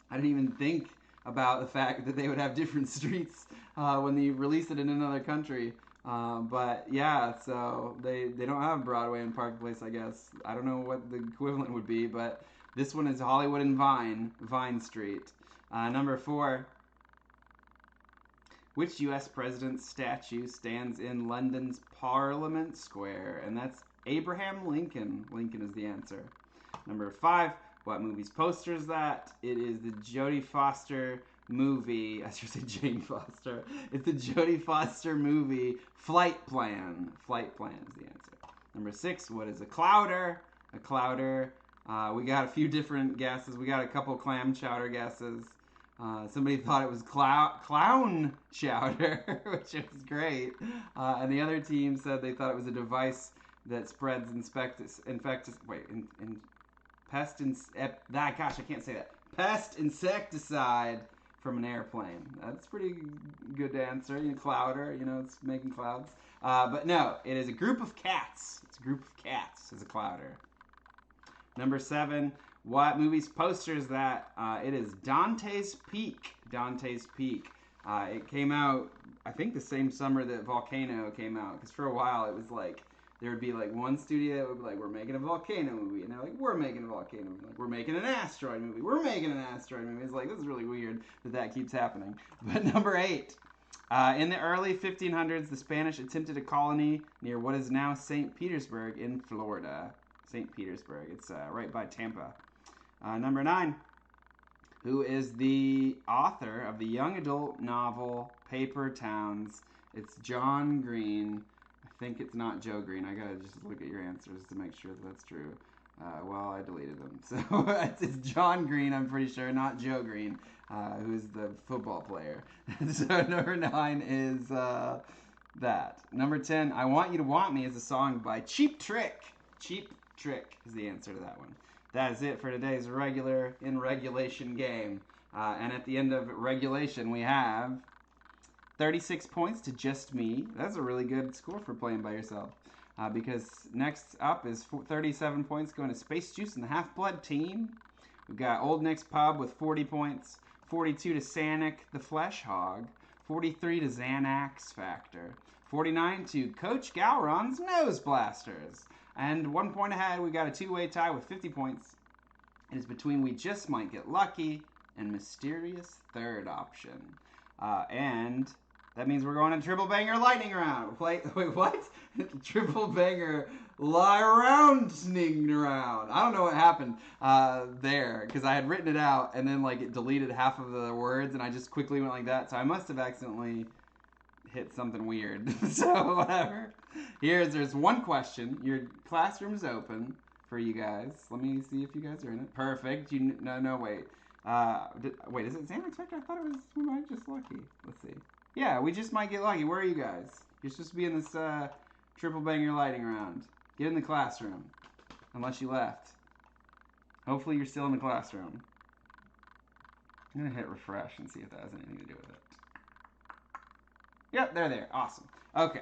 I didn't even think about the fact that they would have different streets when they release it in another country. But yeah, so they don't have Broadway and Park Place, I guess. I don't know what the equivalent would be, but this one is Hollywood and Vine Street. Number 4. Which U.S. president's statue stands in London's Parliament Square? And that's Abraham Lincoln. Lincoln is the answer. Number 5. What movie's poster is that? It is the Jodie Foster movie. I should say Jane Foster. It's the Jodie Foster movie Flight Plan. Flight Plan is the answer. Number 6. What is a clouder? A clouder. We got a few different guesses. We got a couple clam chowder guesses. Somebody thought it was clown chowder, which is great. And the other team said they thought it was a device that spreads pest insecticide from an airplane. That's a pretty good answer. Clouder, it's making clouds. But no, it is a group of cats. It's a group of cats is a clouder. Number 7. What movie's poster is that? It is Dante's Peak. Dante's Peak. It came out, I think, the same summer that Volcano came out. Because for a while, it was like, there would be like one studio that would be like, we're making a volcano movie. And they're like, we're making a volcano movie. Like, we're making an asteroid movie. We're making an asteroid movie. It's like, this is really weird that keeps happening. But number 8. In the early 1500s, the Spanish attempted a colony near what is now St. Petersburg in Florida. St. Petersburg. It's right by Tampa. Number 9. Who is the author of the young adult novel Paper Towns? It's John Green. I think it's not Joe Green. I gotta just look at your answers to make sure that that's true. Well, I deleted them. So it's John Green, I'm pretty sure, not Joe Green, who's the football player. So number 9 is that. Number 10, I Want You to Want Me is a song by Cheap Trick. Cheap Trick is the answer to that one. That is it for today's regular in regulation game. And at the end of regulation, we have 36 points to just me. That's a really good score for playing by yourself. Because next up is 37 points going to Space Juice and the Half-Blood team. We've got Old Nick's Pub with 40 points. 42 to Sanic the Flesh Hog. 43 to Xanax Factor. 49 to Coach Galron's Nose Blasters. And 1 point ahead, we got a two-way tie with 50 points. It is between We Just Might Get Lucky and Mysterious Third Option. And that means we're going to Triple Banger Lightning Round. Wait, what? Triple Banger Rounding Round. I don't know what happened there, because I had written it out, and then it deleted half of the words, and I just quickly went like that, so I must have accidentally hit something weird. So, whatever. There's one question. Your classroom is open for you guys. Let me see if you guys are in it. Perfect. No, wait. Wait, is it Xanax Factor? I thought it was We Might Just Lucky. Let's see. Yeah, We Just Might Get Lucky. Where are you guys? You're supposed to be in this Triple Banger Lightning Round. Get in the classroom. Unless you left. Hopefully you're still in the classroom. I'm going to hit refresh and see if that has anything to do with it. Yep, they're there. Awesome. Okay.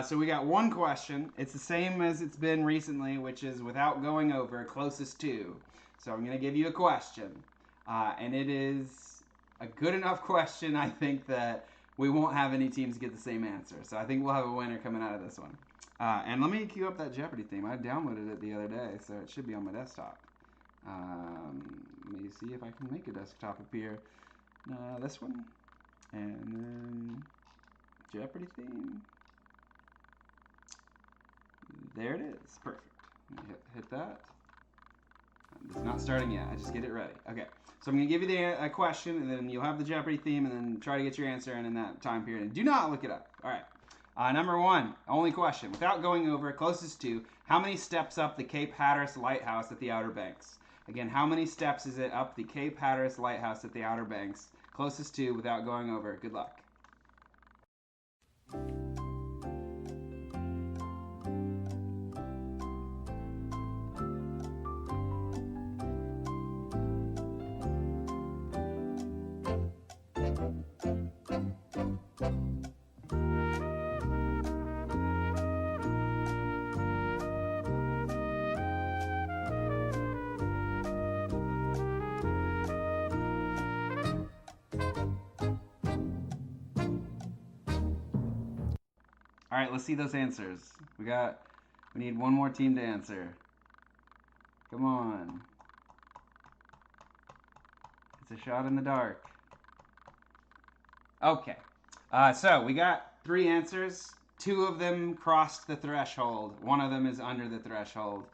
So we got one question. It's the same as it's been recently, which is without going over, closest to. So I'm going to give you a question. And it is a good enough question, I think, that we won't have any teams get the same answer. So I think we'll have a winner coming out of this one. And let me cue up that Jeopardy theme. I downloaded it the other day, so it should be on my desktop. Let me see if I can make a desktop appear. This one. And then Jeopardy theme. There it is. Perfect. Hit that. It's not starting yet. I just get it ready. Okay. So I'm going to give you a question, and then you'll have the Jeopardy theme, and then try to get your answer in that time period. And do not look it up. All right. Number one, only question. Without going over, closest to, how many steps up the Cape Hatteras Lighthouse at the Outer Banks? Again, how many steps is it up the Cape Hatteras Lighthouse at the Outer Banks? Closest to, without going over. Good luck. All right, let's see those answers. We need one more team to answer. Come on. It's a shot in the dark. Okay. So we got 3 answers. 2 of them crossed the threshold. 1 of them is under the threshold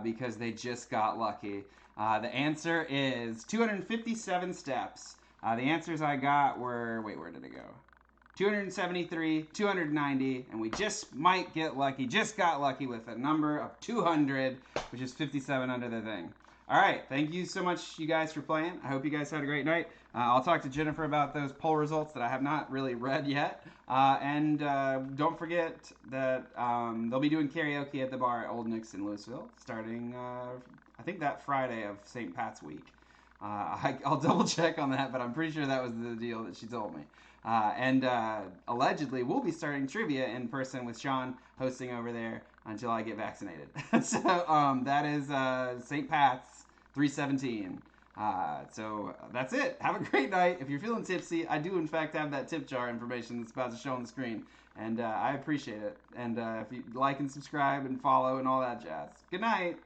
because they just got lucky. The answer is 257 steps. The answers I got were, wait, where did it go? 273, 290, and we just might get lucky, just got lucky with a number of 200, which is 57 under the thing. All right, thank you so much, you guys, for playing. I hope you guys had a great night. I'll talk to Jennifer about those poll results that I have not really read yet. And don't forget that they'll be doing karaoke at the bar at Old Nick's in Louisville, starting, I think, that Friday of St. Pat's week. I'll double check on that, but I'm pretty sure that was the deal that she told me. And allegedly, we'll be starting trivia in person with Sean hosting over there until I get vaccinated. So that is St. Pat's 317. So that's it. Have a great night. If you're feeling tipsy, I do in fact have that tip jar information that's about to show on the screen. And I appreciate it. And if you like and subscribe and follow and all that jazz. Good night.